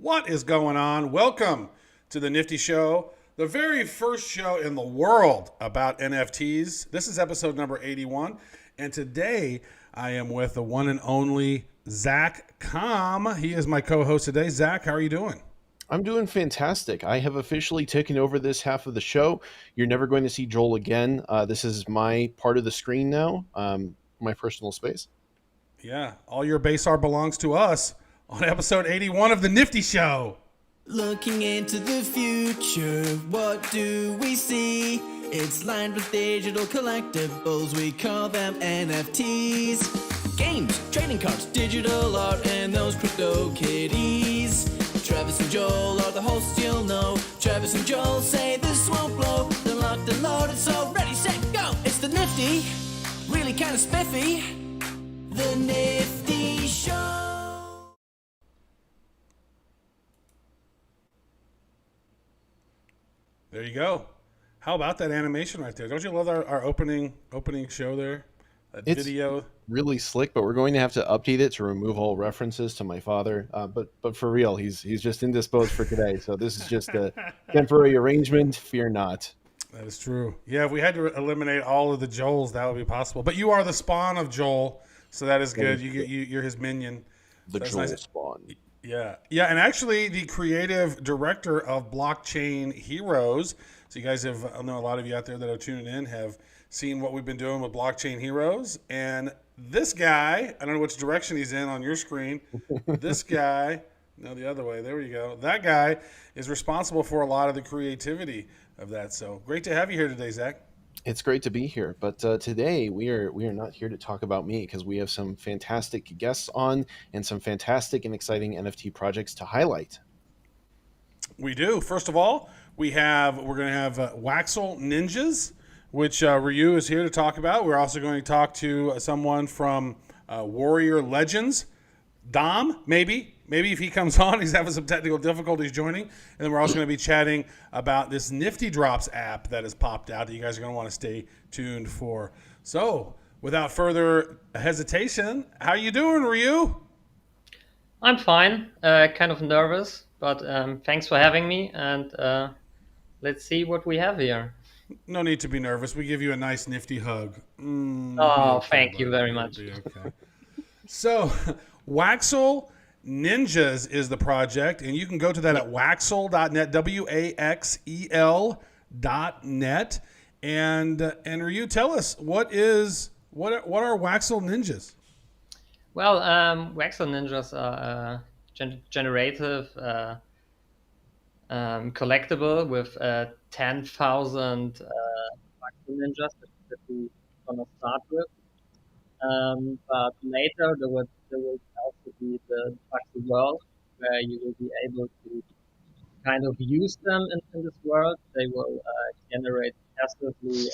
What is going on? Welcome to the Nifty Show, the very first show in the world about NFTs. This is episode number 81, and today I am with the one and only Zach Com. He is my co-host today. Zach, how are you doing? I'm doing fantastic. I have officially taken over this half of the show. You're never going to see Joel again. This is my part of the screen now, my personal space. Yeah, all your base art belongs to us on episode 81 of the Nifty Show. Looking into the future, what do we see? It's lined with digital collectibles, we call them NFTs. Games, trading cards, digital art, and those crypto kitties. Travis and Joel are the hosts, you'll know. Travis and Joel say this won't blow. They're locked and loaded, so ready, set, go! It's the Nifty, really kind of spiffy. The Nifty Show. There you go. How about that animation right there? Don't you love our opening show there? That video. Really slick, but we're going to have to update it to remove all references to my father. But for real, he's just indisposed for today. So this is just a temporary arrangement. Fear not. That is true. Yeah, if we had to eliminate all of the Joels, that would be possible. But you are the spawn of Joel, so that is good. You're his minion. The Joel spawn. Yeah, and actually the creative director of Blockchain Heroes. So you guys have, I know a lot of you out there that are tuning in have seen what we've been doing with Blockchain Heroes. And this guy, I don't know which direction he's in on your screen. This guy, no, the other way. There we go. That guy is responsible for a lot of the creativity of that. So great to have you here today, Zach. It's great to be here, but today we are not here to talk about me because we have some fantastic guests on and some fantastic and exciting NFT projects to highlight. We do. First of all, we're going to have Waxel Ninjas, which Ryu is here to talk about. We're also going to talk to someone from Warrior Legends, Dom, maybe if he comes on. He's having some technical difficulties joining. And then we're also going to be chatting about this Nifty Drops app that has popped out that you guys are going to want to stay tuned for. So, without further hesitation, how you doing, Ryu? I'm fine. Kind of nervous, but thanks for having me. And let's see what we have here. No need to be nervous. We give you a nice Nifty hug. Thank you very much. Okay. So, Waxel Ninjas is the project, and you can go to that at waxel.net, WAXEL.net. And Ryu, tell us what are Waxel Ninjas? Well, Waxel Ninjas are generative collectible with 10,000 Waxel Ninjas that we're gonna start with. But later there will also be the Waxel world where you will be able to kind of use them in this world. They will generate passively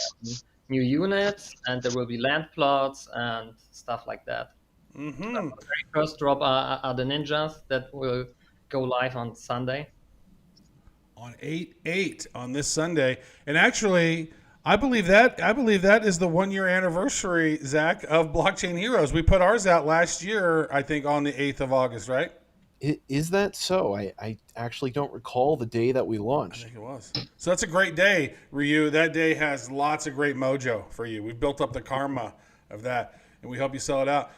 new units, and there will be land plots and stuff like that. Mm-hmm. So the very first drop are the ninjas that will go live on Sunday. On 8/8 on this Sunday, and actually, I believe that is the 1 year anniversary, Zach, of Blockchain Heroes. We put ours out last year, I think, on the 8th of August, right? Is that so? I actually don't recall the day that we launched. I think it was. So that's a great day, Ryu. That day has lots of great mojo for you. We've built up the karma of that, and we help you sell it out.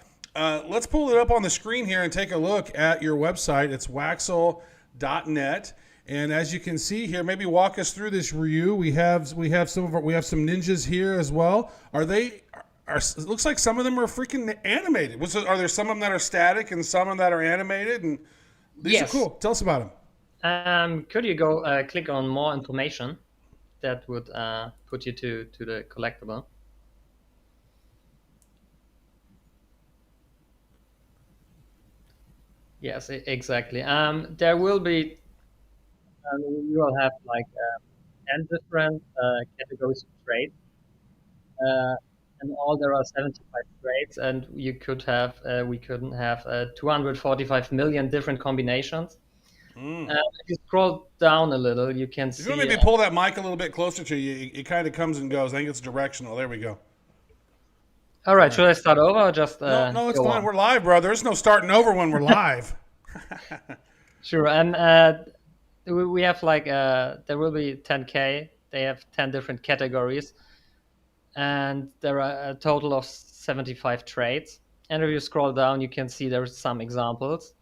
Let's pull it up on the screen here and take a look at your website. It's waxel.net. And as you can see here, maybe walk us through this, Ryu. We have some ninjas here as well. It looks like some of them are freaking animated. Are there some of them that are static and some of them that are animated? And these are cool. Tell us about them. Could you go click on more information? That would put you to the collectible. Yes, exactly. There will be. You will have like 10 different categories of trades, and all there are 75 trades, and we could have 245 million different combinations. If you scroll down a little, you can see. If you want maybe pull that mic a little bit closer to you, it kind of comes and goes. I think it's directional. There we go. All right, should I start over or just? No, it's fine. We're live, bro. There's no starting over when we're live. Sure. And we have like there will be 10K. They have 10 different categories, and there are a total of 75 trades. And if you scroll down, you can see there's some examples.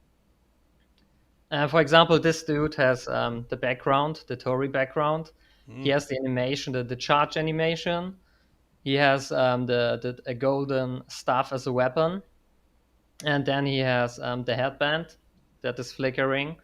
For example, this dude has the background, the Tory background. He has the animation, the charge animation. He has a golden staff as a weapon. And then he has the headband that is flickering.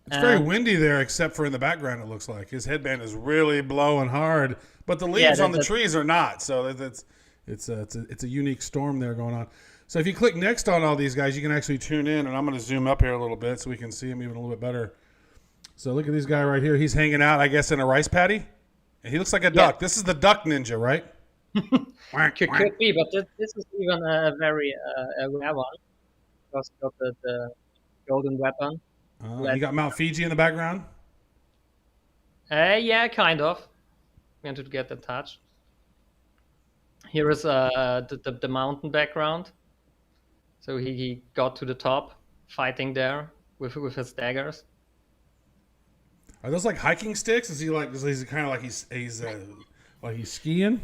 It's very windy there, except for in the background. It looks like his headband is really blowing hard, but the leaves on the trees are not. So it's a unique storm there going on. So if you click next on all these guys, you can actually tune in, and I'm going to zoom up here a little bit so we can see him even a little bit better. So look at this guy right here. He's hanging out, I guess, in a rice paddy, and he looks like a duck. This is the duck ninja, right? Could be, but this is even a very rare one. Because got the golden weapon. You got Mount Fiji in the background? Yeah, kind of. We wanted to get the touch. Here is the mountain background. So he got to the top, fighting there with his daggers. Are those like hiking sticks? Is he kind of like he's skiing?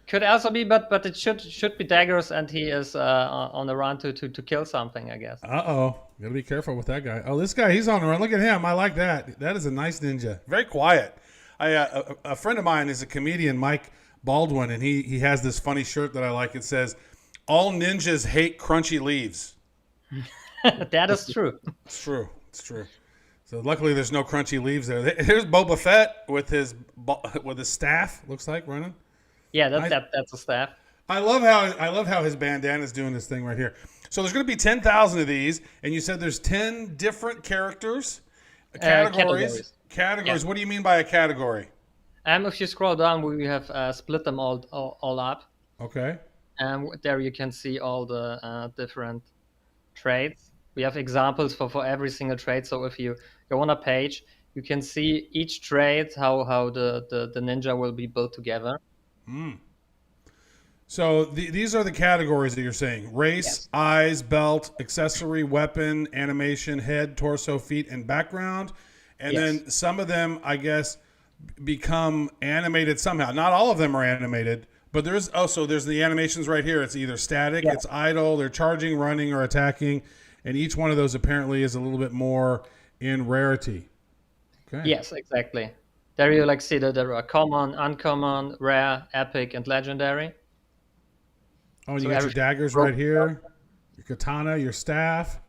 Could also be, but it should be daggers, and he is on the run to kill something, I guess. Uh-oh. Gotta be careful with that guy. Oh, this guy, he's on the run. Look at him. I like that. That is a nice ninja. Very quiet. A friend of mine is a comedian, Mike Baldwin, and he has this funny shirt that I like. It says, "All ninjas hate crunchy leaves." That is true. It's true. It's true. So luckily there's no crunchy leaves there. Here's Boba Fett with his staff, looks like, running. Yeah, that's a staff. I love how his bandana is doing this thing right here. So there's going to be 10,000 of these, and you said there's 10 different categories. Categories. Yeah. What do you mean by a category? If you scroll down, we have split them all up. Okay. And there you can see all the different trades. We have examples for every single trade. So if you go on a page, you can see each trade, how the ninja will be built together. So these are the categories that you're saying: race, Yes. eyes, belt, accessory, weapon, animation, head, torso, feet, and background. And Yes. then some of them, I guess, become animated somehow. Not all of them are animated, but there's the animations right here. It's either static, it's idle, they're charging, running, or attacking. And each one of those apparently is a little bit more in rarity. Okay. Yes, exactly. There you see that there are common, uncommon, rare, epic, and legendary. Oh, and So you got your everything- daggers right here, your katana, your staff.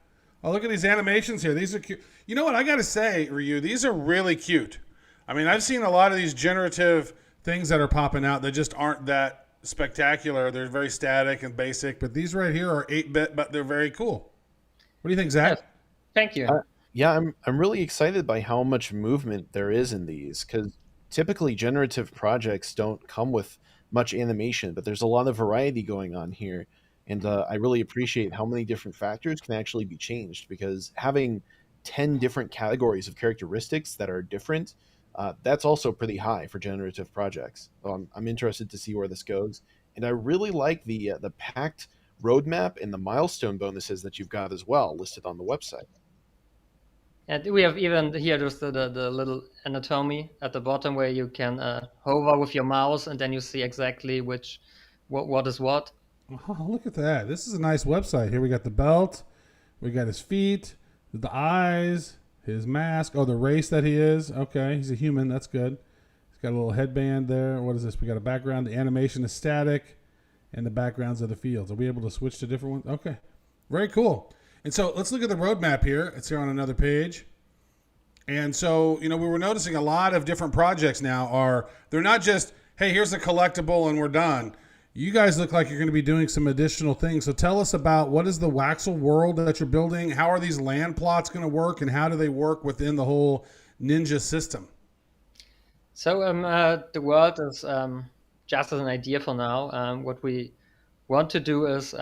Oh, look at these animations here. These are cute. You know what? I got to say, Ryu, these are really cute. I mean, I've seen a lot of these generative things that are popping out that just aren't that spectacular. They're very static and basic, but these right here are 8-bit, but they're very cool. What do you think, Zach? Yes. Thank you. Yeah, I'm really excited by how much movement there is in these, because typically generative projects don't come with much animation, but there's a lot of variety going on here. And I really appreciate how many different factors can actually be changed, because having 10 different categories of characteristics that are different, that's also pretty high for generative projects. So I'm interested to see where this goes. And I really like the packed roadmap and the milestone bonuses that you've got as well listed on the website. And we have even here just the little anatomy at the bottom where you can hover with your mouse, and then you see exactly what is what. Oh, look at that. This is a nice website. Here we got the belt. We got his feet, the eyes, his mask. Oh, the race that he is. Okay, he's a human. That's good. He's got a little headband there. What is this? We got a background. The animation is static, and the backgrounds of the fields. Are we able to switch to different ones? Okay, very cool. And so let's look at the roadmap here. It's here on another page. And so, we were noticing a lot of different projects now they're not just, hey, here's a collectible and we're done. You guys look like you're going to be doing some additional things. So tell us about what is the Waxel world that you're building? How are these land plots going to work, and how do they work within the whole Ninja system? So the world is just as an idea for now. What we want to do is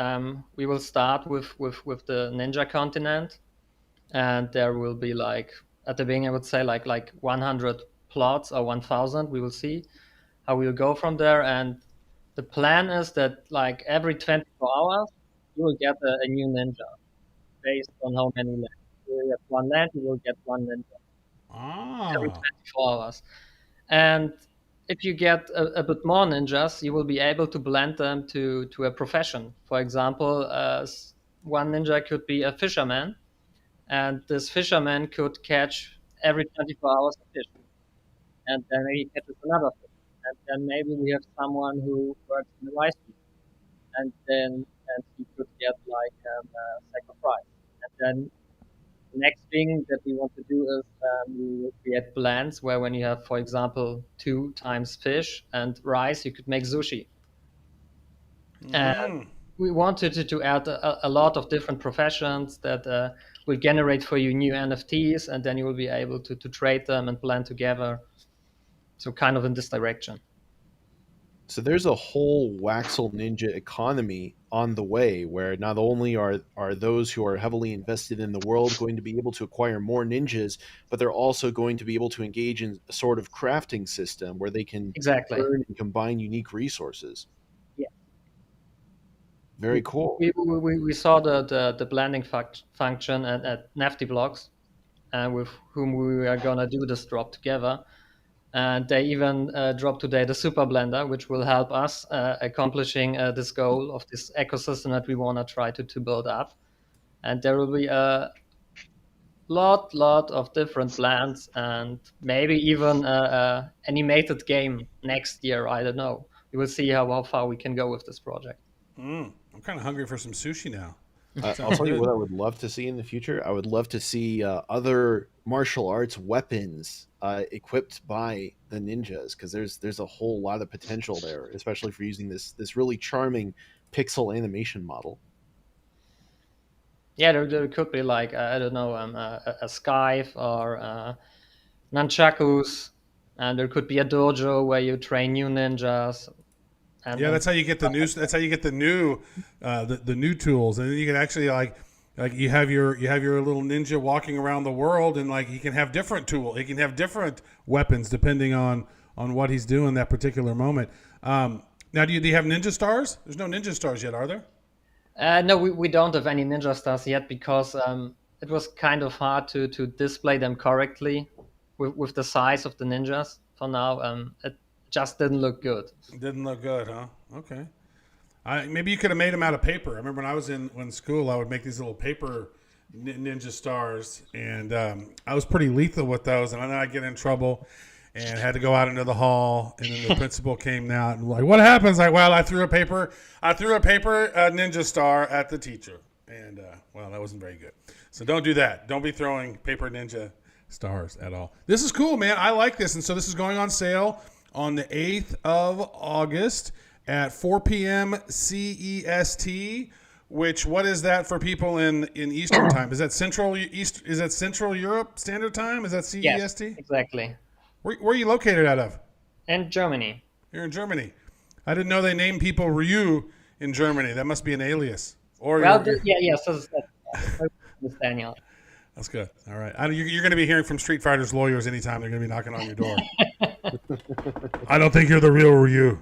we will start with the Ninja continent, and there will be at the beginning I would say like 100 plots or 1,000. We will see how we will go from there, and the plan is that every 24 hours you will get a new ninja based on how many land. you get one land, you will get one ninja every Ah. 24 hours. And if you get a bit more ninjas, you will be able to blend them to a profession. For example, one ninja could be a fisherman, and this fisherman could catch every 24 hours a fish, and then he catches another fish. And then maybe we have someone who works in the rice field, and he could get like a second prize. And then the next thing that we want to do is we will create blends where when you have, for example, 2 times fish and rice, you could make sushi. And we wanted to add a lot of different professions that will generate for you new NFTs, and then you will be able to trade them and blend together. So kind of in this direction. So there's a whole Waxel Ninja economy on the way where not only are those who are heavily invested in the world going to be able to acquire more ninjas, but they're also going to be able to engage in a sort of crafting system where they can Exactly. learn and combine unique resources. Yeah. Very cool. We saw the blending function at Nifty Blocks, with whom we are gonna do this drop together. And they even dropped today the Super Blender, which will help us accomplishing this goal of this ecosystem that we want to try to build up. And there will be a lot of different plans, and maybe even a animated game next year. I don't know. We will see how far we can go with this project. I'm kind of hungry for some sushi now. I'll tell you what I would love to see in the future. I would love to see other martial arts weapons equipped by the ninjas, because there's a whole lot of potential there, especially for using this really charming pixel animation model. Yeah, there could be like I don't know a scythe or nunchakus, and there could be a dojo where you train new ninjas. And Yeah, that's how you get the new. That's how you get the new, the new tools, and then you can actually like you have your little ninja walking around the world, and like he can have different tools. He can have different weapons depending on what he's doing that particular moment. Now, do you have ninja stars? There's no ninja stars yet, are there? No, we don't have any ninja stars yet because it was kind of hard to display them correctly with the size of the ninjas. For now, it just didn't look good. Didn't look good, huh? Okay. Maybe you could have made them out of paper. I remember when I was in school, I would make these little paper ninja stars, and I was pretty lethal with those, and then I'd get in trouble and had to go out into the hall, and then the principal came out and like, what happens? Like, well, I threw a paper ninja star at the teacher, and well, that wasn't very good. So don't do that. Don't be throwing paper ninja stars at all. This is cool, man. I like this, and so this is going on sale on the 8th of August at 4 p.m. CEST. What is that for people in Eastern time? Is that Central Europe Standard Time? Is that CEST? Yes, exactly. Where are you located out of? In Germany. You're in Germany. I didn't know they named people Ryu in Germany. That must be an alias. Or well, yes, that's Daniel. That's good. All right. You're going to be hearing from Street Fighter's lawyers anytime they're going to be knocking on your door. I don't think you're the real Ryu.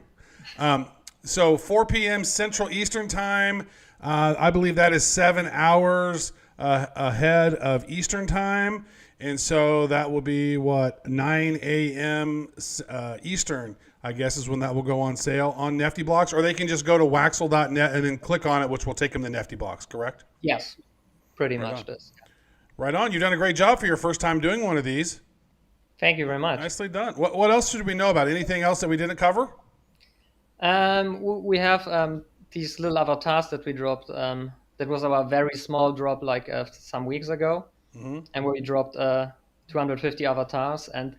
So 4 p.m. Central Eastern Time. I believe that is 7 hours ahead of Eastern Time. And so that will be, 9 a.m. Eastern, I guess, is when that will go on sale on Nifty Blocks. Or they can just go to waxel.net and then click on it, which will take them to Nifty Blocks, correct? Yes, pretty Right much on. this. Right on. You've done a great job for your first time doing one of these. Thank you very much. Nicely done. What else should we know about? Anything else that we didn't cover? We have these little avatars that we dropped. That was our very small drop, like some weeks ago, and we dropped 250 avatars. And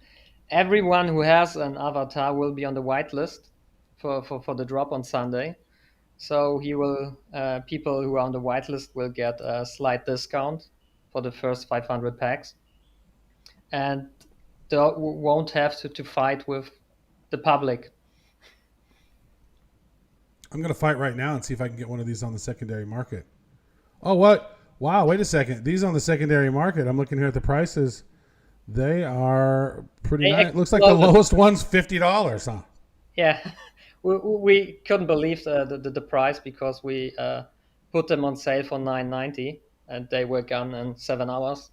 everyone who has an avatar will be on the whitelist for the drop on Sunday. So people who are on the whitelist will get a slight discount for the first 500 packs, and they won't have to fight with the public. I'm going to fight right now and see if I can get one of these on the secondary market. Oh, what? Wow, wait a second. These on the secondary market, I'm looking here at the prices. They are pretty nice. Looks like the lowest one's $50, huh? Yeah, we couldn't believe the price because we put them on sale for $9.90 and they were gone in 7 hours.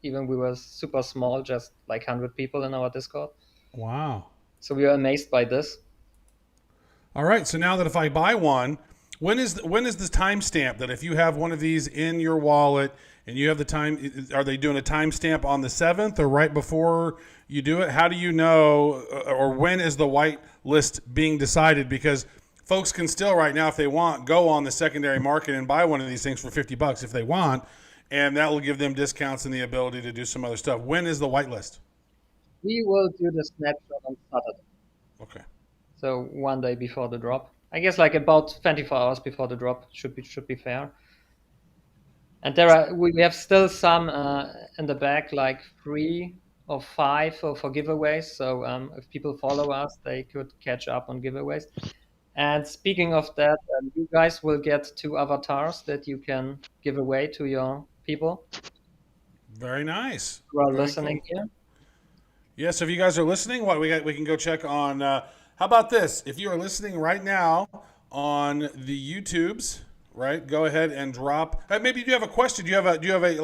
even we were super small, just like 100 people in our Discord. Wow. So we were amazed by this. All right. So now that if I buy one, when is the timestamp that if you have one of these in your wallet and you have the time, are they doing a timestamp on the 7th or right before you do it? How do you know, or when is the white list being decided? Because folks can still right now, if they want, go on the secondary market and buy one of these things for $50 if they want, and that will give them discounts and the ability to do some other stuff. When is the white list? We will do the snapshot on Saturday. Okay. So one day before the drop. I guess like about 24 hours before the drop should be fair. And we have still some in the back, like 3 or 5 for giveaways. So if people follow us, they could catch up on giveaways. And speaking of that, you guys will get 2 avatars that you can give away to your people Very nice. who are Very listening cool. here. Yeah, so if you guys are listening, we can go check on. How about this? If you are listening right now on the YouTubes, right? Go ahead and drop. Maybe you have a question. Do you have a?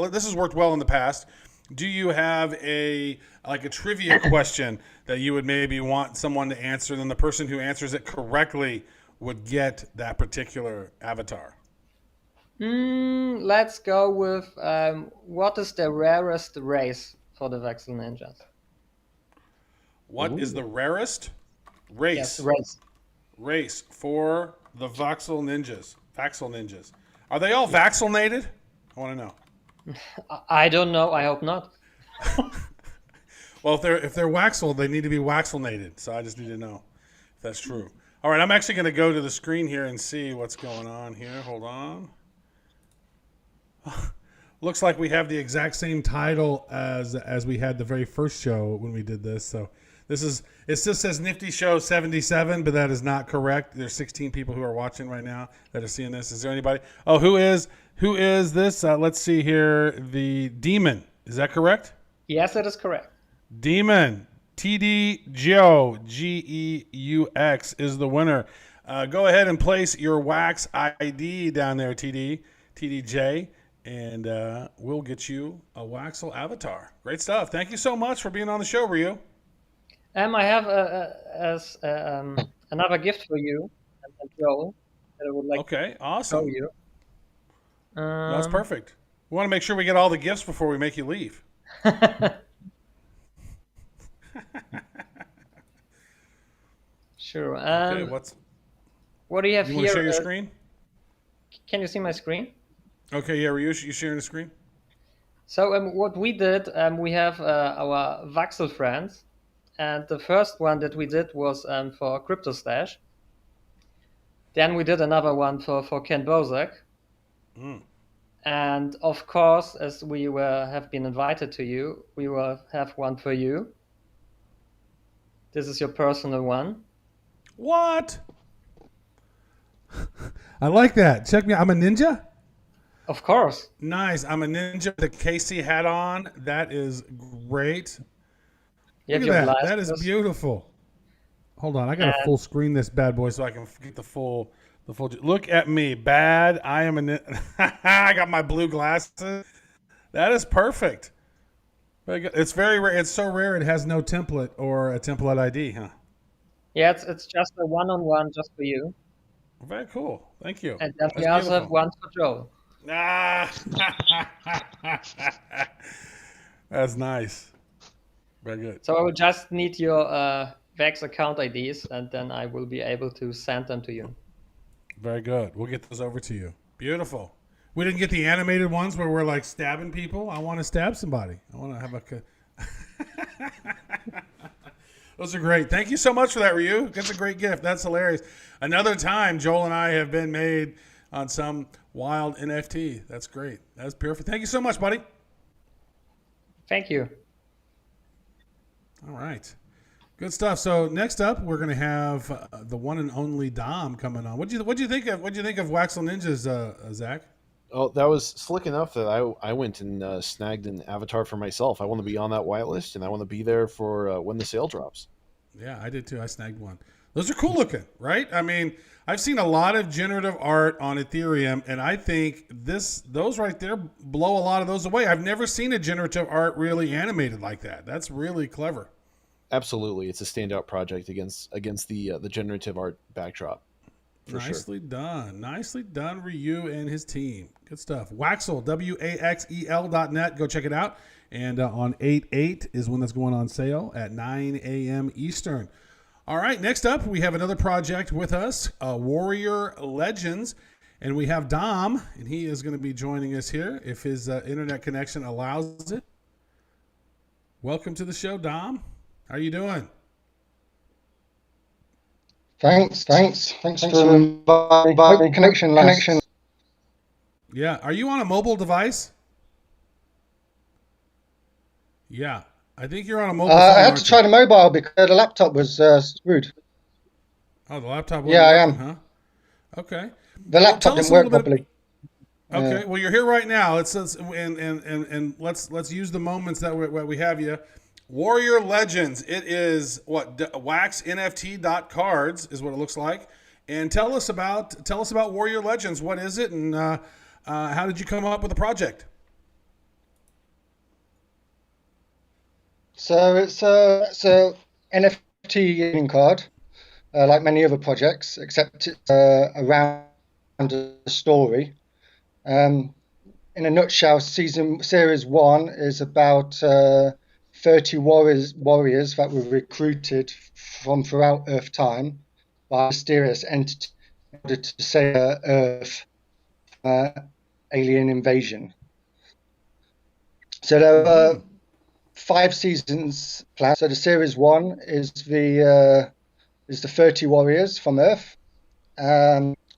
This has worked well in the past. Do you have a trivia question that you would maybe want someone to answer? Then the person who answers it correctly would get that particular avatar. Let's go with what is the rarest race for the Voxel Ninjas? What is the rarest race? Yes, race. Race for the Voxel Ninjas. Vaxel Ninjas. Are they all vaccinated? I want to know. I don't know. I hope not. Well, if they're Waxel, they need to be Waxelnated. So I just need to know if that's true. All right, I'm actually going to go to the screen here and see what's going on here. Hold on. Looks like we have the exact same title as we had the very first show when we did this. So it just says Nifty Show 77, but that is not correct. There's 16 people who are watching right now that are seeing this. Is there anybody? Oh, who is this? Let's see here. The Demon. Is that correct? Yes, that is correct. Demon. TD Joe GEUX is the winner. Go ahead and place your wax ID down there, TDJ. And we'll get you a Waxel avatar. Great stuff. Thank you so much for being on the show, Ryu. I have another gift for you, and Joel, that I would like to awesome. show you. That's perfect. We want to make sure we get all the gifts before we make you leave. Sure. Okay, what do you have you here? want to share your screen? Can you see my screen? Okay, yeah, Ryu, you sharing the screen? So what we did, we have our Voxel friends, and the first one that we did was for Crypto Stash. Then we did another one for Ken Bozak. And of course, as we have been invited to you, we will have one for you. This is your personal one. What? I like that. Check me out. I'm a ninja? Of course. Nice. I'm a ninja with a Casey hat on. That is great. You Look at that. That is beautiful. Hold on. I got to full screen this bad boy so I can get the full. Look at me. Bad. I am a ninja. I got my blue glasses. That is perfect. It's very rare. It's so rare it has no template or a template ID, huh? Yeah, it's just a one-on-one just for you. Very cool. Thank you. And then we also have one for Joel. That's nice. Very good. So I will just need your Vax account IDs, and then I will be able to send them to you. Very good. We'll get those over to you. Beautiful. We didn't get the animated ones where we're like stabbing people. I want to stab somebody. I want to have a... Those are great. Thank you so much for that, Ryu. That's a great gift. That's hilarious. Another time, Joel and I have been made on some wild NFT. That's great. That's perfect. Thank you so much, buddy. Thank you. All right. Good stuff. So next up, we're going to have the one and only Dom coming on. What'd you think of Waxel Ninjas, Zach? Oh, that was slick enough that I went and snagged an avatar for myself. I want to be on that whitelist, and I want to be there for when the sale drops. Yeah, I did too. I snagged one. Those are cool looking, right? I mean, I've seen a lot of generative art on Ethereum, and I think those right there blow a lot of those away. I've never seen a generative art really animated like that. That's really clever. Absolutely, it's a standout project against the generative art backdrop. Nicely done, Ryu and his team. Good stuff. Waxel, WAXEL.net. Go check it out. And on 8/8 is when that's going on sale at 9 a.m. Eastern. All right, next up, we have another project with us, Warrior Legends. And we have Dom, and he is going to be joining us here if his internet connection allows it. Welcome to the show, Dom. How are you doing? Thanks for inviting connection. Yeah. Are you on a mobile device? Yeah. I think you're on a mobile phone. I had to try the mobile because the laptop was screwed. Oh, the laptop wasn't working, I am. Huh? Okay. The laptop didn't work properly. Okay. Well, you're here right now. Let's let's use the moments that we have you. Warrior Legends. It is wax NFT.cards is what it looks like. And tell us about Warrior Legends. What is it, and how did you come up with the project? So it's a NFT trading card, like many other projects, except it's around a story. In a nutshell, series 1 is about 30 warriors that were recruited from throughout Earth time by a mysterious entity in order to save Earth alien invasion. So there are 5 seasons planned. So the series 1 is the 30 warriors from Earth.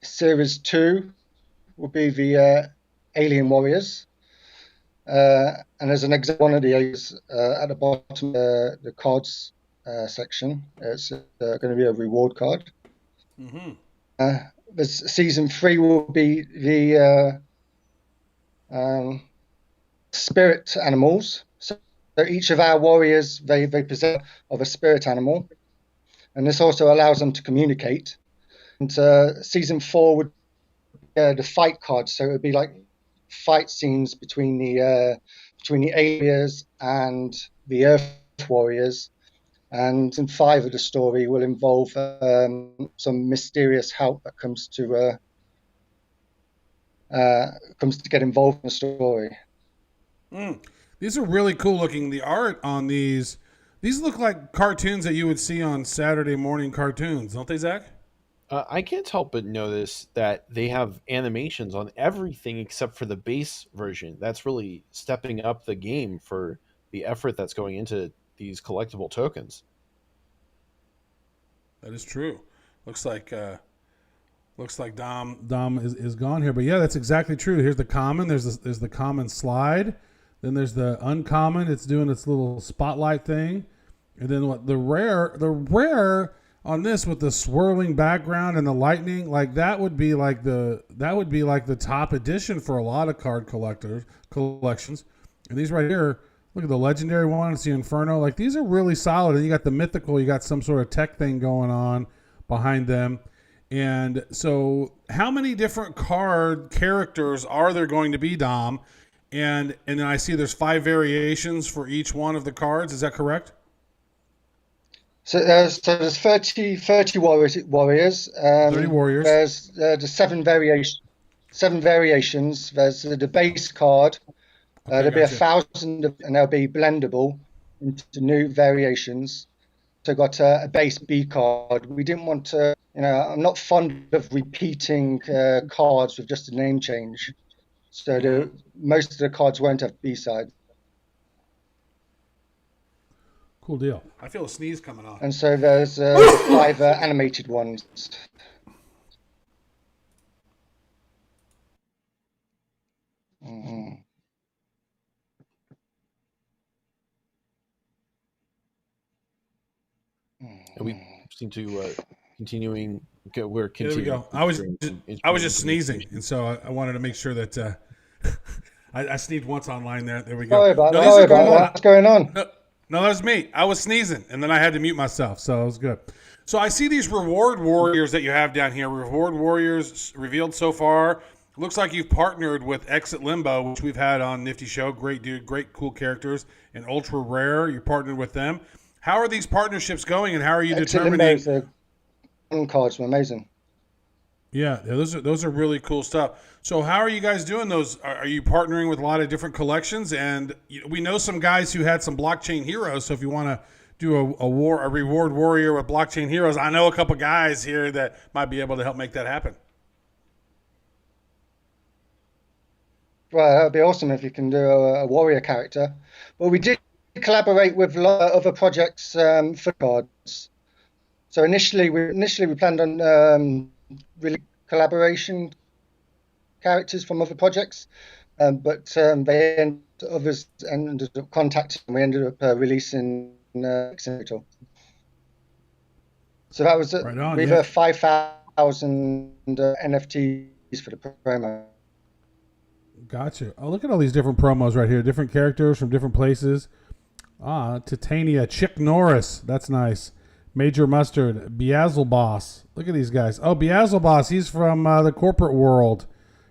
Series 2 will be the alien warriors. And there's an example of one of the aliens at the bottom of the cards section. It's going to be a reward card. Season 3 will be the spirit animals. So each of our warriors, they possess of a spirit animal, and this also allows them to communicate. And season 4 would be the fight cards. So it would be like fight scenes between the aliens and the Earth warriors. And season 5 of the story will involve some mysterious help that comes to get involved in the story. These are really cool looking. The art on these look like cartoons that you would see on Saturday morning cartoons, don't they, Zach? I can't help but notice that they have animations on everything except for the base version. That's really stepping up the game for the effort that's going into these collectible tokens. That is true. Looks like Dom is gone here, but yeah, that's exactly true. Here's the common. There's the common slide. Then there's the uncommon. It's doing its little spotlight thing, and then the rare on this with the swirling background and the lightning, like that would be like the top edition for a lot of card collections. And these right here, look at the legendary one. It's the Inferno. Like these are really solid. And you got the mythical. You got some sort of tech thing going on behind them. And so, how many different card characters are there going to be, Dom? And then I see there's 5 variations for each one of the cards. Is that correct? So there's 30 warriors. 30 warriors. There's the 7 variations. There's the base card. There'll be 1,000, and they'll be blendable into new variations. So got a base B card. We didn't want to, I'm not fond of repeating cards with just a name change. So most of the cards won't have B sides. Cool deal. I feel a sneeze coming on. And so there's 5 animated ones. Mm-hmm. And we seem to continuing. We're There continuing. we go. I was just sneezing, and so I wanted to make sure that I sneezed once online. There we go. Sorry about that. What's going on? No, that was me. I was sneezing, and then I had to mute myself, so it was good. So I see these reward warriors that you have down here. Reward warriors revealed so far. Looks like you've partnered with Exit Limbo, which we've had on Nifty Show. Great dude, great cool characters. And Ultra Rare, you partnered with them. How are these partnerships going, and how are you Exit determining? Limbo's cards were amazing. Yeah, those are really cool stuff. So how are you guys doing those? Are you partnering with a lot of different collections? And we know some guys who had some blockchain heroes. So if you want to do a reward warrior with blockchain heroes, I know a couple guys here that might be able to help make that happen. Well, that would be awesome if you can do a warrior character. Well, we did collaborate with a lot of other projects for cards. So initially we planned on really collaboration characters from other projects, but others ended up contacting, and we ended up releasing Accidental. So that was Right on, we've yeah. 5,000 NFTs for the promo. Gotcha. Oh, look at all these different promos right here. Different characters from different places. Titania, Chick Norris. That's nice. Major Mustard, Beazelboss. Look at these guys. Oh, Beazelboss. He's from the corporate world.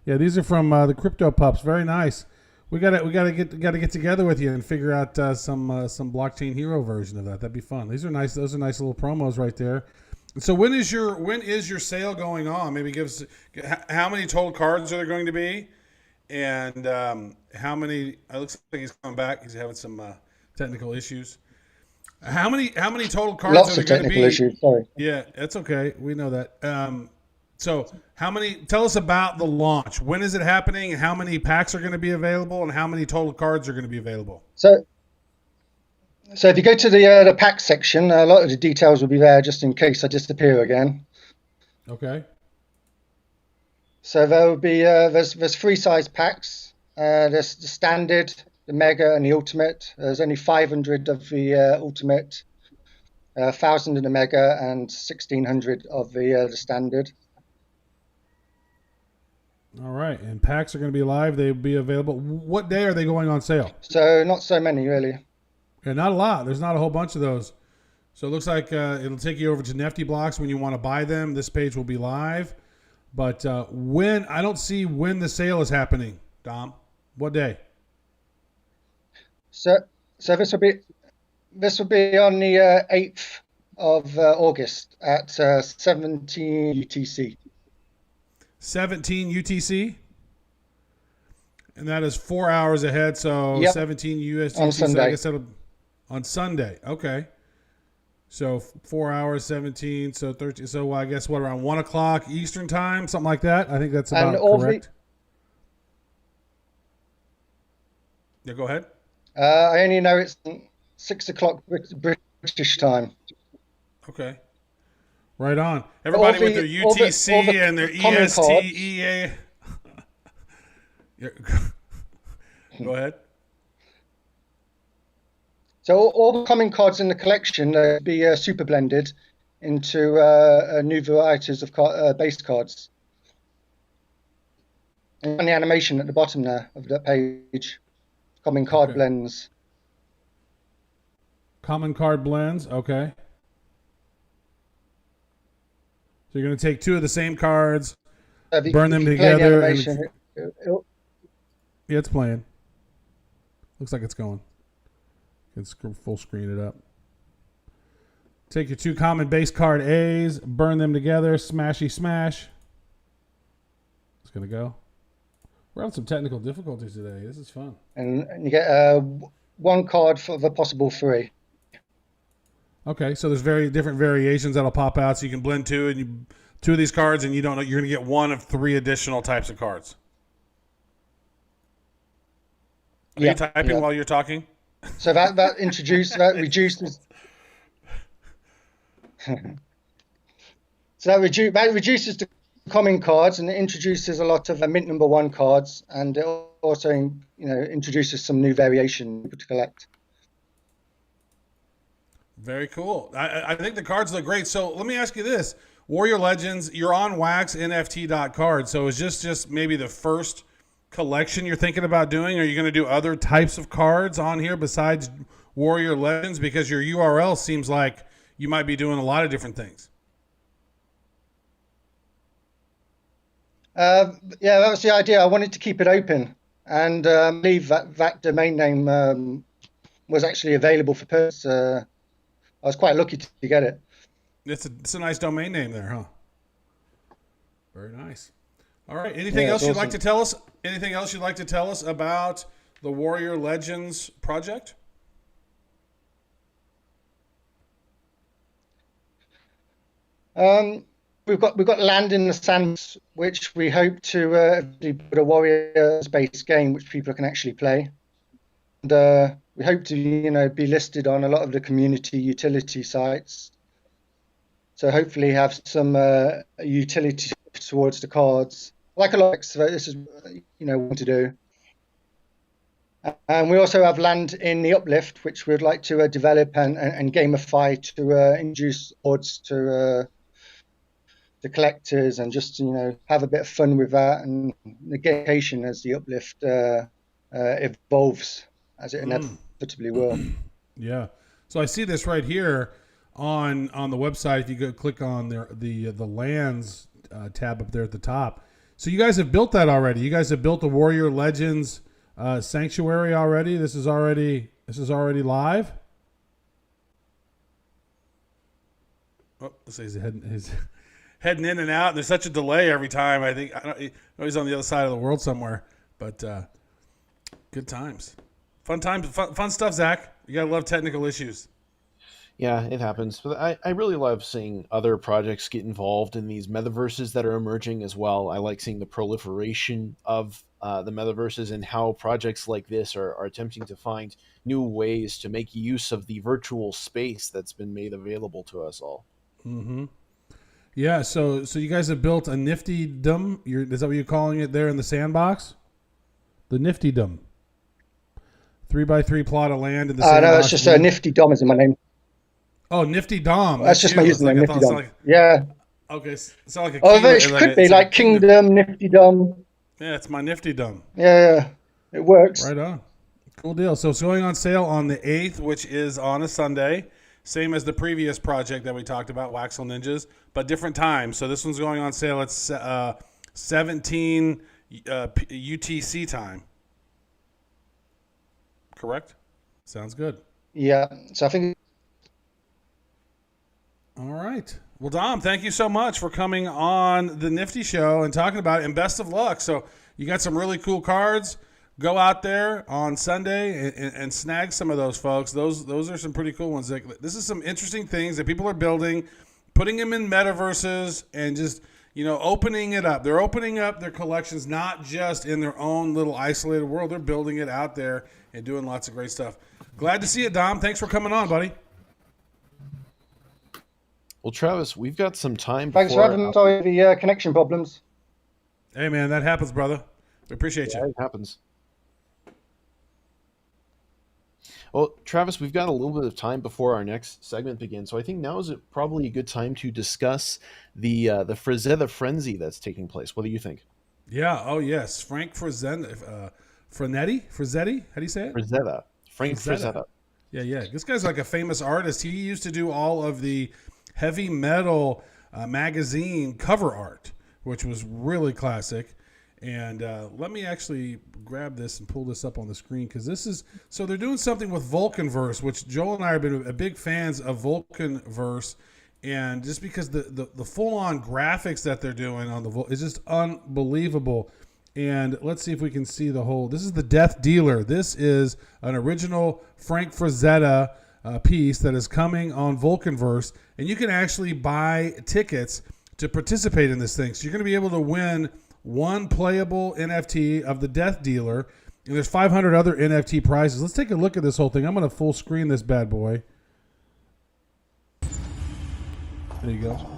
Yeah, these are from the crypto pups. Very nice. We gotta get together with you and figure out some blockchain hero version of that. That'd be fun. These are nice. Those are nice little promos right there. So when is your sale going on? Maybe give us how many total cards are there going to be, and how many? It looks like he's coming back. He's having some technical issues. How many total cards Lots are of there going to technical be? issues. Sorry. Yeah, that's okay. We know that. So how many? Tell us about the launch. When is it happening? How many packs are going to be available, and how many total cards are going to be available? So if you go to the pack section, a lot of the details will be there just in case I disappear again. Okay. So there will be there's three size packs. There's the standard, the mega, and the ultimate. There's only 500 of the ultimate, 1,000 of the mega, and 1,600 of the standard. All right, and packs are going to be live. They'll be available. What day are they going on sale? So not so many really. Yeah, not a lot. There's not a whole bunch of those. So it looks like it'll take you over to Nifty Blocks when you want to buy them. This page will be live. But I don't see when the sale is happening, Dom. What day? So this will be on the 8th of August at 17 UTC. 17 UTC? And that is 4 hours ahead, so Yep. 17 USDT. On So I Sunday. guess that'll on Sunday. Okay. So 4 hours, 17, so 13. So I guess what, around 1 o'clock Eastern time, something like that? I think that's about And all correct. Yeah, go ahead. I only know it's 6 o'clock British time. Okay. Right on. Everybody with their UTC all the and their common EST, cards. EA. Yeah. Go ahead. So all the common cards in the collection be super blended into new varieties of base cards. And the animation at the bottom there of that page, common card Okay. blends. Common card blends. Okay. So you're going to take two of the same cards. If you- Burn if them you play the together and animation, it'll- Yeah, it's playing. Looks like it's going. It's full screen it up. Take your two common base card A's, burn them together, smashy smash. It's going to go. We're having some technical difficulties today. This is fun. and you get one card for the possible three. Okay, so there's very different variations that'll pop out, so you can blend two of these cards, and you don't know you're going to get one of three additional types of cards. Are you typing while you're talking? So that reduces. So that reduces the common cards and it introduces a lot of mint number one cards, and it also introduces some new variation to collect. Very cool. I think the cards look great. So let me ask you this. Warrior Legends, you're on wax NFT.card. So is this just maybe the first collection you're thinking about doing? Are you going to do other types of cards on here besides Warrior Legends? Because your URL seems like you might be doing a lot of different things. Yeah, that was the idea. I wanted to keep it open, and I believe that domain name was actually available for purchase. I was quite lucky to get it. It's a nice domain name there, huh? Very nice. All right. Anything Yeah, else it's you'd like awesome. to tell us? Anything else you'd like to tell us about the Warrior Legends project? We've got land in the sands, which we hope to put a Warriors-based game which people can actually play. And we hope to, be listed on a lot of the community utility sites. So hopefully have some utility towards the cards, like a lot. So this is, what to do. And we also have land in the Uplift, which we'd like to develop and gamify to introduce odds to the collectors, and just have a bit of fun with that, and the gamification as the Uplift evolves, as it inevitably will. Yeah. So I see this right here on the website. If you go click on the lands tab up there at the top. So you guys have built that already. You guys have built the Warrior Legends sanctuary already. This is already live. Oh, let's see, he's heading in and out. There's such a delay every time. I know he's on the other side of the world somewhere. But good times, fun times, fun stuff. Zach, you gotta love technical issues. Yeah, it happens. But I really love seeing other projects get involved in these metaverses that are emerging as well. I like seeing the proliferation of the metaverses and how projects like this are attempting to find new ways to make use of the virtual space that's been made available to us all. Mm-hmm. Yeah, so you guys have built a Nifty Dome. Is that what you're calling it there in the sandbox? The Nifty Dome. 3x3 plot of land in the sandbox. No, it's just a Nifty Dom is in my name. Oh, Nifty Dom. That's just my username, Nifty Dom. Yeah. Okay, it's like a it could be like Kingdom, Nifty Dom. Yeah, it's my Nifty Dome. Yeah, it works. Right on. Cool deal. So it's going on sale on the 8th, which is on a Sunday. Same as the previous project that we talked about, Waxel Ninjas, but different times. So this one's going on sale at 17 UTC time. Correct? Sounds good. Yeah. So I think. All right. Well, Dom, thank you so much for coming on the Nifty Show and talking about it, and best of luck. So you got some really cool cards. Go out there on Sunday and snag some of those, folks. Those are some pretty cool ones. This is some interesting things that people are building, putting them in metaverses, and just opening it up. They're opening up their collections not just in their own little isolated world. They're building it out there and doing lots of great stuff. Glad to see it, Dom. Thanks for coming on, buddy. Well, Travis, we've got some time. Thanks for having me. Sorry, the connection problems. Hey, man, that happens, brother. We appreciate you. It happens. Well, Travis, we've got a little bit of time before our next segment begins, so I think now is probably a good time to discuss the Frazetta frenzy that's taking place. What do you think? Yeah. Oh, yes. Frank Frazetta. Frazetti? How do you say it? Frazetta. Frank Frazetta. Yeah. This guy's like a famous artist. He used to do all of the heavy metal magazine cover art, which was really classic. And let me actually grab this and pull this up on the screen, because so they're doing something with Vulcanverse, which Joel and I have been big fans of Vulcanverse, and just because the full-on graphics that they're doing on the is just unbelievable. And let's see if we can see the whole. This is the Death Dealer. This is an original Frank Frazetta piece that is coming on Vulcanverse, and you can actually buy tickets to participate in this thing. So you're going to be able to win one playable NFT of the Death Dealer, and there's 500 other NFT prizes. Let's take a look at this whole thing. I'm going to full screen this bad boy. There you go.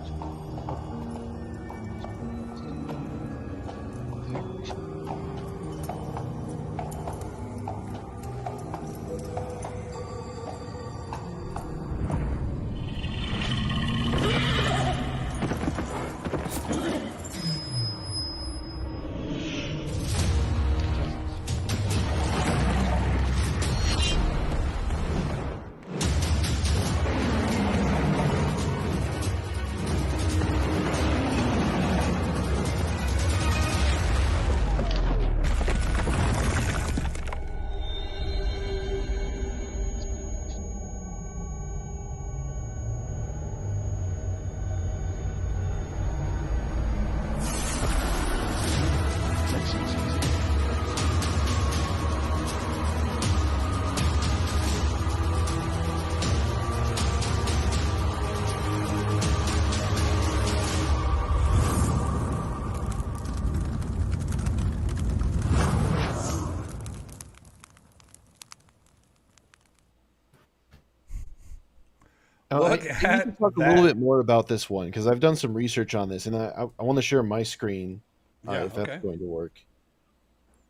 Look We at can talk a that. little bit more about this one because I've done some research on this, and I want to share my screen Yeah, if that's okay. going to work.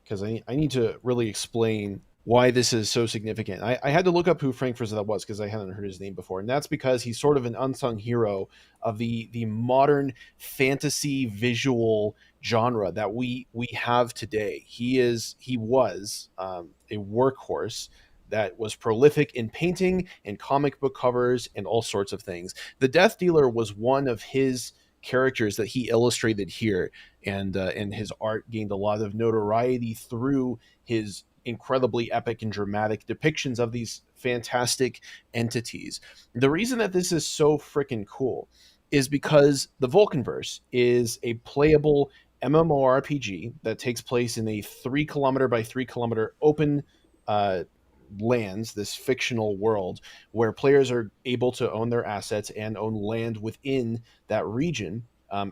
Because I need to really explain why this is so significant. I had to look up who Frank Frazetta was because I hadn't heard his name before, and that's because he's sort of an unsung hero of the modern fantasy visual genre that we have today. He was a workhorse that was prolific in painting and comic book covers and all sorts of things. The Death Dealer was one of his characters that he illustrated here, and his art gained a lot of notoriety through his incredibly epic and dramatic depictions of these fantastic entities. The reason that this is so freaking cool is because the Vulcanverse is a playable MMORPG that takes place in a 3 kilometer by 3 kilometer open uh, lands, this fictional world where players are able to own their assets and own land within that region,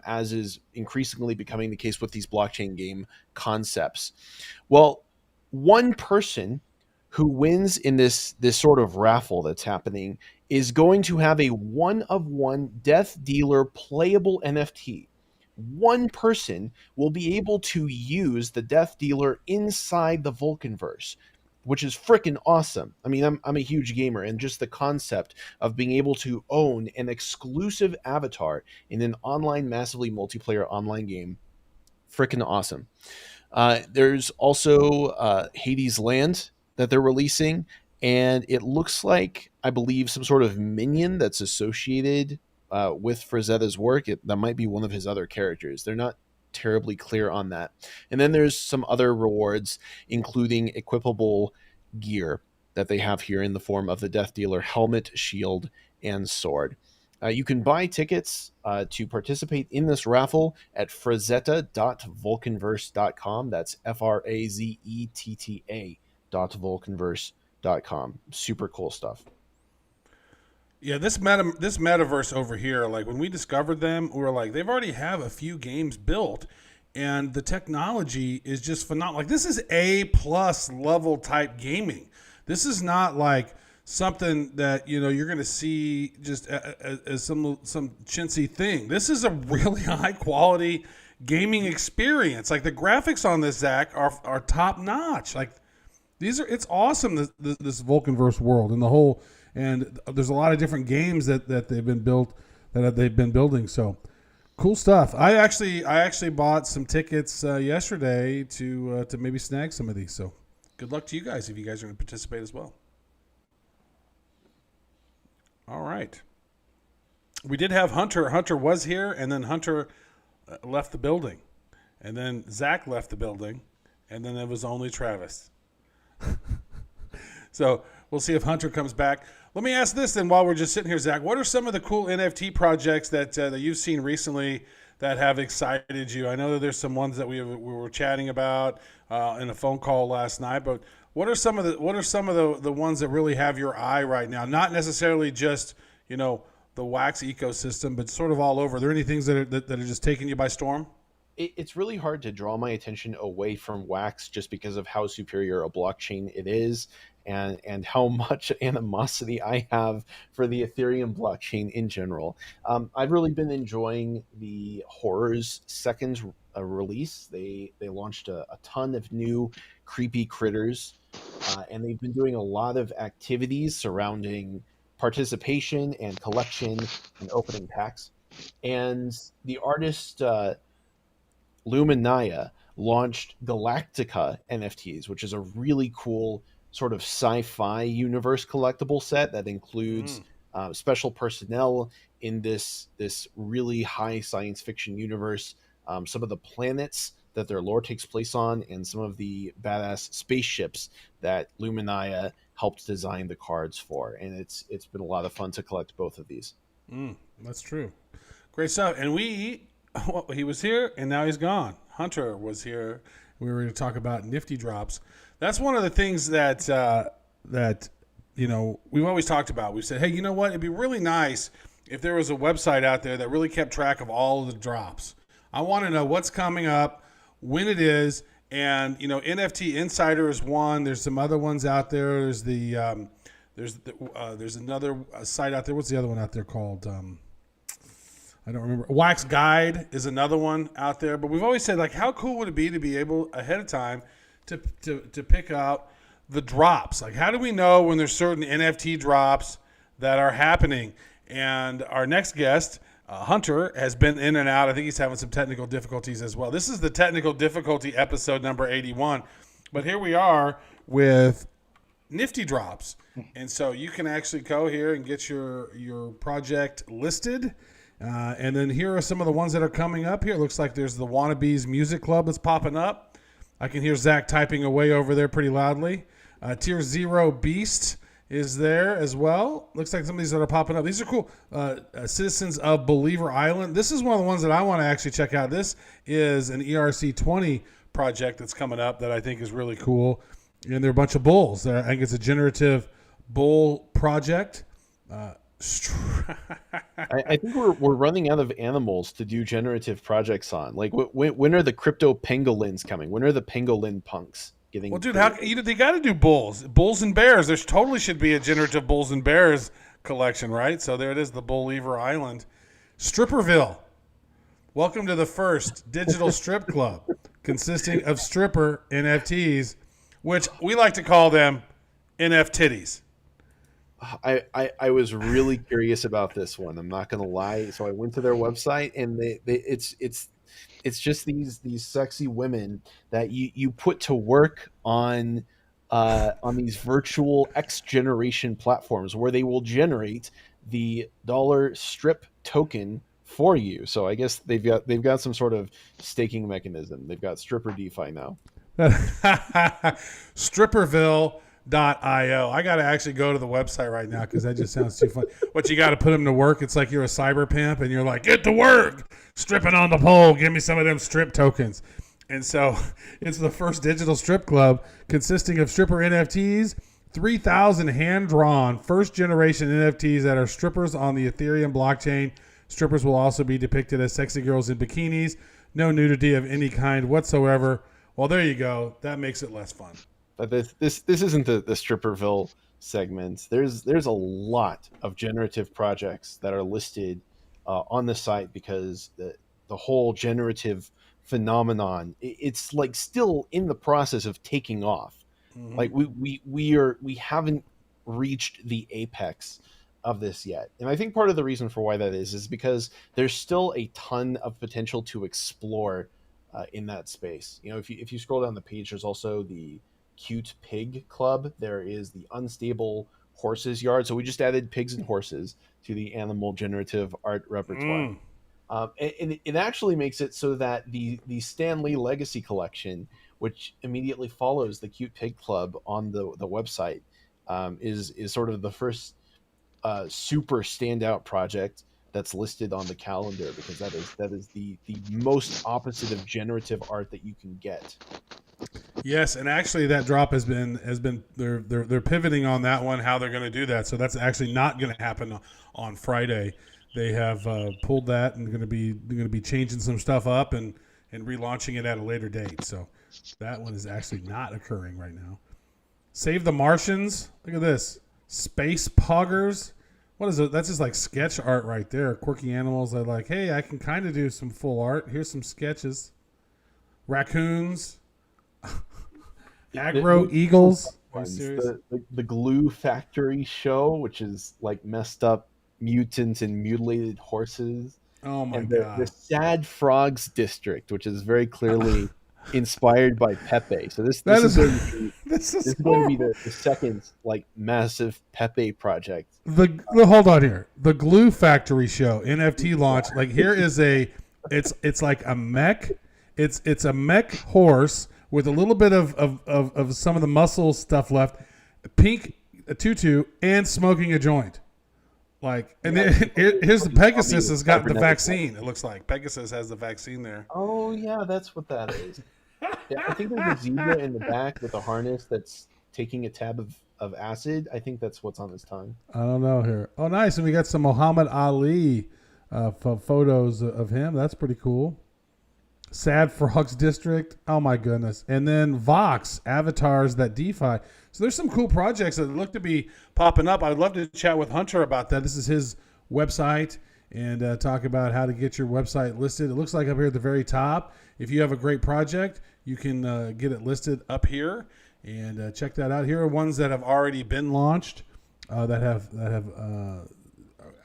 as is increasingly becoming the case with these blockchain game concepts. Well, one person who wins in this sort of raffle that's happening is going to have a one of one Death Dealer playable NFT. One person will be able to use the Death Dealer inside the Vulcanverse, which is freaking awesome. I mean, I'm a huge gamer, and just the concept of being able to own an exclusive avatar in an online, massively multiplayer online game, freaking awesome. There's also Hades Land that they're releasing, and it looks like, I believe, some sort of minion that's associated with Frazetta's work. That might be one of his other characters. They're not terribly clear on that. And then there's some other rewards, including equipable gear that they have here in the form of the Death Dealer helmet, shield, and sword. You can buy tickets to participate in this raffle at frazetta.vulcanverse.com. That's FRAZETTA.vulcanverse.com. Super cool stuff. Yeah, this metaverse over here, like when we discovered them, we were like, they've already have a few games built, and the technology is just phenomenal. Like this is A+ level type gaming. This is not like something that you're going to see just as some chintzy thing. This is a really high quality gaming experience. Like the graphics on this, Zach, are top notch. Like it's awesome. This Vulcanverse world and the whole. And there's a lot of different games that they've been building. So cool stuff. I actually bought some tickets yesterday to maybe snag some of these. So good luck to you guys if you guys are going to participate as well. All right. We did have Hunter. Hunter was here, and then Hunter left the building, and then Zach left the building, and then it was only Travis. So we'll see if Hunter comes back. Let me ask this then while we're just sitting here, Zach. What are some of the cool NFT projects that you've seen recently that have excited you? I know that there's some ones that we were chatting about in a phone call last night, but what are some of the ones that really have your eye right now? Not necessarily just the Wax ecosystem, but sort of all over. Are there any things that are just taking you by storm? It's really hard to draw my attention away from Wax just because of how superior a blockchain it is, and how much animosity I have for the Ethereum blockchain in general. I've really been enjoying the Horrors second release. They launched a ton of new creepy critters, and they've been doing a lot of activities surrounding participation and collection and opening packs. And the artist Luminaya launched Galactica NFTs, which is a really cool sort of sci-fi universe collectible set that includes special personnel in this really high science fiction universe, some of the planets that their lore takes place on, and some of the badass spaceships that Luminaya helped design the cards for. And it's been a lot of fun to collect both of these. That's true. Great stuff. And he was here and now he's gone. Hunter was here. We were going to talk about Nifty drops. That's one of the things that we've always talked about. We said, hey, you know what? It'd be really nice if there was a website out there that really kept track of all of the drops. I want to know what's coming up, when it is, and NFT Insider is one. There's some other ones out there. There's the There's another site out there. What's the other one out there called? I don't remember. Wax Guide is another one out there. But we've always said, like, how cool would it be to be able ahead of time to pick out the drops? Like, how do we know when there's certain NFT drops that are happening? And our next guest, Hunter, has been in and out. I think he's having some technical difficulties as well. This is the technical difficulty episode number 81. But here we are with Nifty drops. And so you can actually go here and get your project listed. And then here are some of the ones that are coming up here. It looks like there's the Wannabes Music Club that's popping up. I can hear Zach typing away over there pretty loudly. Tier 0 Beast is there as well. Looks like some of these that are popping up. These are cool. Citizens of Believer Island. This is one of the ones that I want to actually check out. This is an ERC20 project that's coming up that I think is really cool. And there are a bunch of bulls. I think it's a generative bull project. I think we're running out of animals to do generative projects on. Like, when are the crypto pangolins coming? When are the pangolin punks getting? Well, dude, they got to do bulls and bears. There totally should be a generative bulls and bears collection, right? So there it is, the Believer Island, Stripperville. Welcome to the first digital strip club, consisting of stripper NFTs, which we like to call them NFTitties. I was really curious about this one. I'm not gonna lie. So I went to their website, and it's just these sexy women that you put to work on these virtual X generation platforms where they will generate the dollar strip token for you. So I guess they've got some sort of staking mechanism. They've got stripper DeFi now. Stripperville.io. I got to actually go to the website right now because that just sounds too fun. What, you got to put them to work? It's like you're a cyber pimp and you're like, get to work, stripping on the pole. Give me some of them strip tokens. And so it's the first digital strip club consisting of stripper NFTs, 3,000 hand-drawn first-generation NFTs that are strippers on the Ethereum blockchain. Strippers will also be depicted as sexy girls in bikinis. No nudity of any kind whatsoever. Well, there you go. That makes it less fun. But this isn't the Stripperville segment. There's a lot of generative projects that are listed on the site because the whole generative phenomenon, it's like still in the process of taking off. Mm-hmm. Like we haven't reached the apex of this yet. And I think part of the reason for why that is because there's still a ton of potential to explore in that space. You know, if you scroll down the page, there's also the Cute Pig Club. There is the Unstable Horses Yard. So we just added pigs and horses to the animal generative art repertoire. And it actually makes it so that the Stan Lee Legacy Collection, which immediately follows the Cute Pig Club on the website, is sort of the first super standout project that's listed on the calendar, because that is the most opposite of generative art that you can get. Yes, and actually that drop has been they're pivoting on that one, how they're going to do that. So that's actually not going to happen on Friday. They have pulled that and going to be changing some stuff up and relaunching it at a later date. So that one is actually not occurring right now. Save the Martians. Look at this. Space Poggers. What is it? That's just like sketch art right there. Quirky animals. I like, hey, I can kind of do some full art. Here's some sketches. Raccoons. Agro Eagles. The Glue Factory show, which is like messed up mutants and mutilated horses. Oh my god. The Sad Frogs District, which is very clearly inspired by Pepe. So this is going to be the second like massive Pepe project. Hold on here. The Glue Factory show NFT launch. Like here is it's like a mech. It's a mech horse with a little bit of some of the muscle stuff left, a tutu, and smoking a joint. Like, and then here's the Pegasus has got the vaccine. It looks like Pegasus has the vaccine there. Oh yeah, that's what that is. Yeah, I think there's a zebra in the back with a harness that's taking a tab of acid. I think that's what's on his tongue. I don't know here. Oh, nice, and we got some Muhammad Ali photos of him. That's pretty cool. Sad Frogs District. Oh my goodness. And then Vox, avatars that DeFi. So there's some cool projects that look to be popping up. I'd love to chat with Hunter about that. This is his website and talk about how to get your website listed. It looks like up here at the very top, if you have a great project, you can get it listed up here and check that out. Here are ones that have already been launched that have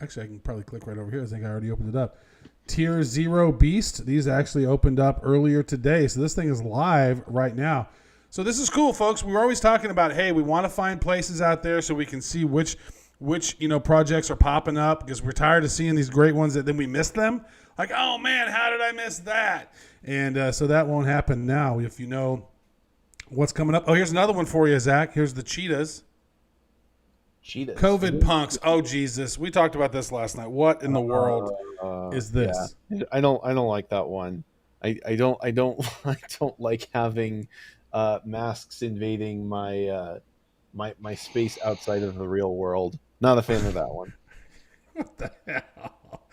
actually I can probably click right over here. I think I already opened it up. Tier 0 Beast. These actually opened up earlier today. So this thing is live right now. So this is cool, folks. We were always talking about, hey, we want to find places out there so we can see which projects are popping up, because we're tired of seeing these great ones that then we miss them. Like, oh man, how did I miss that? And so that won't happen now if you know what's coming up. Oh, here's another one for you, Zach. Here's the cheetahs. Cheetahs. COVID punks. Oh Jesus, we talked about this last night. What in the world is this? Yeah. I don't like that one. I don't like having masks invading my my space outside of the real world. Not a fan of that one. What the hell?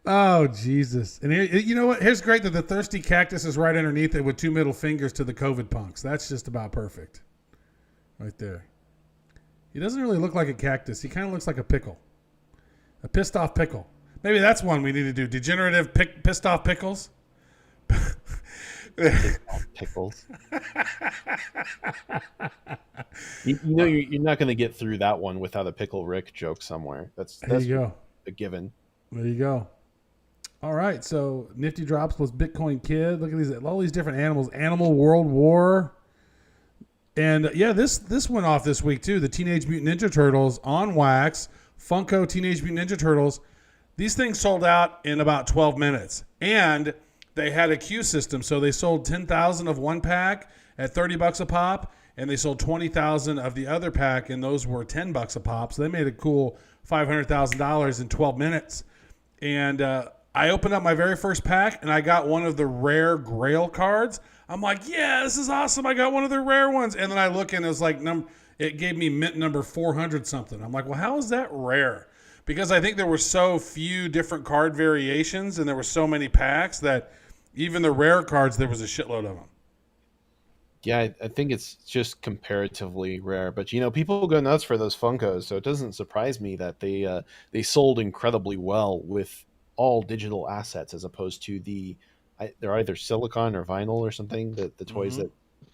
Oh Jesus! And here, you know what? Here's great that the thirsty cactus is right underneath it with 2 middle fingers to the COVID punks. That's just about perfect, right there. He doesn't really look like a cactus. He kind of looks like a pickle, a pissed off pickle. Maybe that's one we need to do. Degenerative pissed off pickles. Pickles. you know you're not going to get through that one without a Pickle Rick joke somewhere. That's there you go. A given. There you go. All right, so Nifty drops plus Bitcoin Kid. Look at all these different animals. Animal World War. And yeah, this went off this week too. The Teenage Mutant Ninja Turtles on wax. Funko Teenage Mutant Ninja Turtles. These things sold out in about 12 minutes. And they had a queue system. So they sold 10,000 of one pack at $30 a pop. And they sold 20,000 of the other pack. And those were $10 a pop. So they made a cool $500,000 in 12 minutes. And I opened up my very first pack and I got one of the rare Grail cards. I'm like, yeah, this is awesome. I got one of the rare ones. And then I look and it was like, it gave me mint number 400 something. I'm like, well, how is that rare? Because I think there were so few different card variations and there were so many packs that even the rare cards, there was a shitload of them. Yeah, I think it's just comparatively rare. But, people go nuts for those Funkos. So it doesn't surprise me that they sold incredibly well with all digital assets as opposed to they're either silicon or vinyl or something, the toys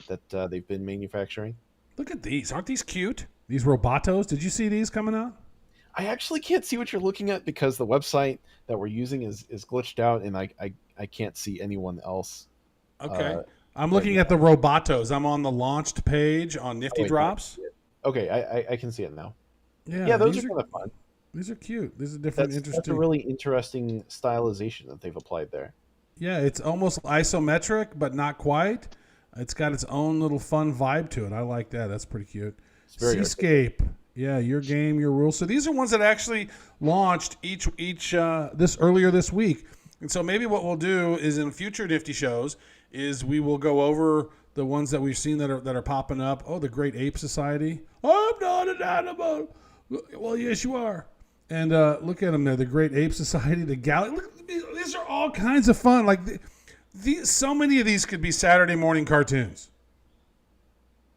that they've been manufacturing. Look at these. Aren't these cute? These Robotos. Did you see these coming out? I actually can't see what you're looking at because the website that we're using is glitched out and I can't see anyone else. Okay. I'm looking at the Robotos. I'm on the launched page on Nifty Drops. Okay, I can see it now. Yeah, those are kind of fun. These are cute. These are different, interesting. That's a really interesting stylization that they've applied there. Yeah, it's almost isometric, but not quite. It's got its own little fun vibe to it. I like that. That's pretty cute. Seascape. Yeah, your game, your rules. So these are ones that actually launched each this earlier this week. And so maybe what we'll do is in future Nifty shows is we will go over the ones that we've seen that are popping up. Oh, the Great Ape Society. I'm not an animal. Well, yes, you are. And look at them there. The Great Ape Society, the Galaxy. These are all kinds of fun. Like so many of these could be Saturday morning cartoons.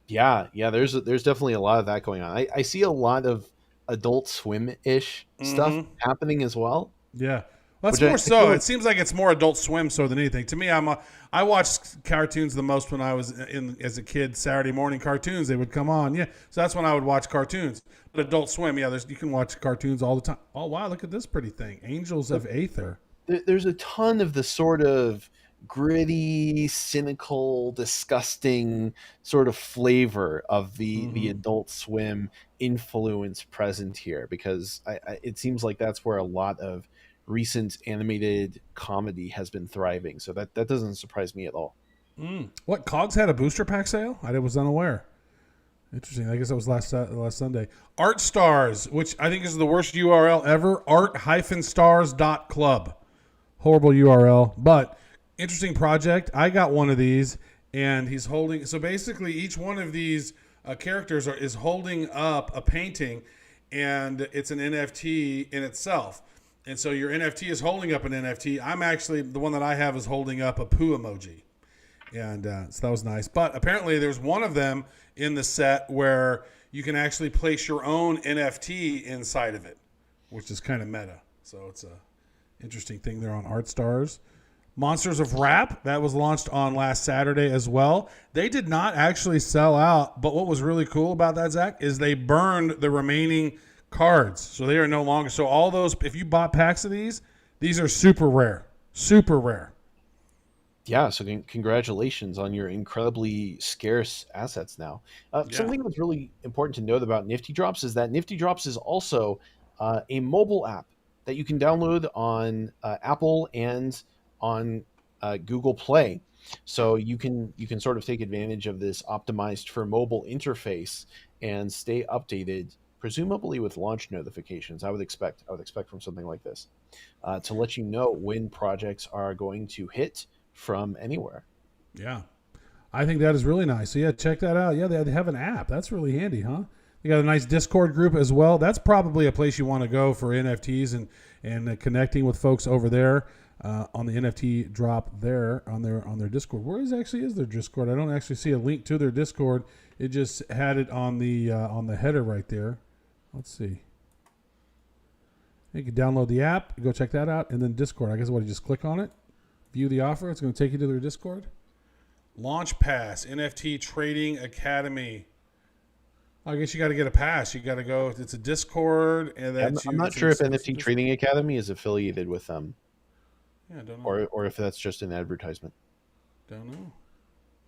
Yeah. There's definitely a lot of that going on. I see a lot of Adult Swim-ish stuff happening as well. Yeah. Well, that's more so. It seems like it's more Adult Swim so than anything. To me, I watched cartoons the most when I was as a kid. Saturday morning cartoons, they would come on. Yeah, so that's when I would watch cartoons. But Adult Swim, yeah, you can watch cartoons all the time. Oh wow, look at this pretty thing, Angels of Aether. There's a ton of the sort of gritty, cynical, disgusting sort of flavor of the Adult Swim influence present here because it seems like that's where a lot of recent animated comedy has been thriving, so that doesn't surprise me at all. What, Cogs had a booster pack sale? I was unaware. Interesting. I guess that was last Sunday. Art Stars, which I think is the worst URL ever. art-stars.club. Horrible URL, but interesting project. I got one of these, and he's holding. So basically, each one of these characters is holding up a painting, and it's an NFT in itself. And so your NFT is holding up an NFT. I'm actually, the one that I have is holding up a poo emoji. And so that was nice. But apparently there's one of them in the set where you can actually place your own NFT inside of it, which is kind of meta. So it's a interesting thing there on ArtStars. Monsters of Rap, that was launched on last Saturday as well. They did not actually sell out, but what was really cool about that, Zach, is they burned the remaining cards. So they are no longer. So all those, if you bought packs of these are super rare. Super rare. Yeah, so congratulations on your incredibly scarce assets now. Something that's really important to note about Nifty Drops is that Nifty Drops is also a mobile app that you can download on Apple and on Google Play. So you can sort of take advantage of this optimized for mobile interface and stay updated, presumably with launch notifications. I would expect from something like this to let you know when projects are going to hit from anywhere. Yeah, I think that is really nice. So yeah, check that out. Yeah, they have an app. That's really handy, huh? They got a nice Discord group as well. That's probably a place you want to go for NFTs and connecting with folks over there on the NFT drop there on their Discord. Where is their Discord? I don't actually see a link to their Discord. It just had it on the header right there. Let's see. You can download the app, go check that out, and then Discord. I guess what you just click on it. View the offer. It's going to take you to their Discord. Launch Pass, NFT Trading Academy. I guess you got to get a pass. You got to go. It's a Discord, and I'm not sure if NFT Trading Academy is affiliated with them. Yeah, I don't know. Or if that's just an advertisement. Don't know.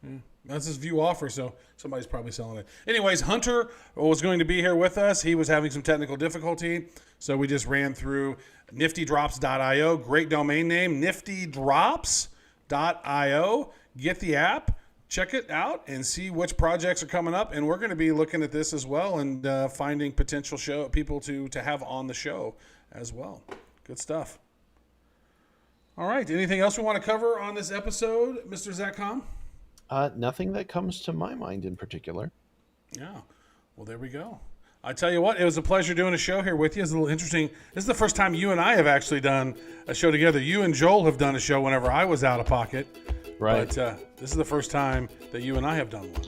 Yeah. That's his view offer, so somebody's probably selling it. Anyways, Hunter was going to be here with us. He was having some technical difficulty, so we just ran through niftydrops.io. Great domain name, niftydrops.io. Get the app, check it out, and see which projects are coming up. And we're going to be looking at this as well and finding potential people to have on the show as well. Good stuff. All right. Anything else we want to cover on this episode, Mr. Zach Com? Nothing that comes to my mind in particular. Yeah. Well, there we go. I tell you what, it was a pleasure doing a show here with you. It's a little interesting. This is the first time you and I have actually done a show together. You and Joel have done a show whenever I was out of pocket. Right. But this is the first time that you and I have done one.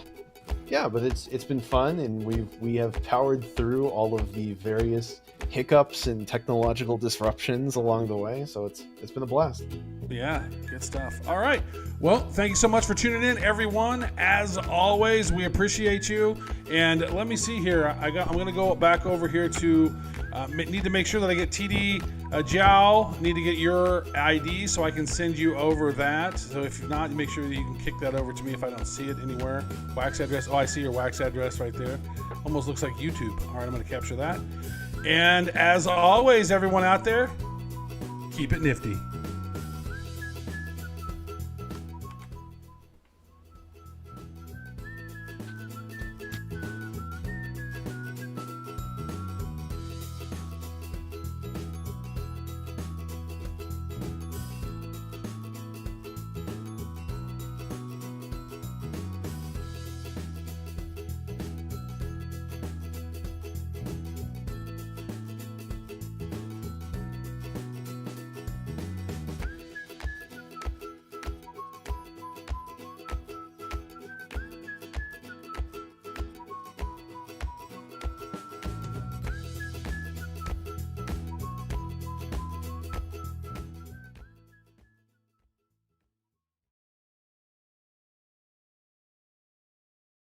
Yeah, but it's been fun, and we have powered through all of the various hiccups and technological disruptions along the way. So it's been a blast. Yeah, good stuff. All right. Well, thank you so much for tuning in, everyone. As always, we appreciate you. And let me see here. I'm going to go back over here to need to make sure that I get TD Jiao. Need to get your ID so I can send you over that. So if not, make sure that you can kick that over to me if I don't see it anywhere. Wax address. Oh, I see your wax address right there. Almost looks like YouTube. All right, I'm going to capture that. And as always, everyone out there, keep it nifty.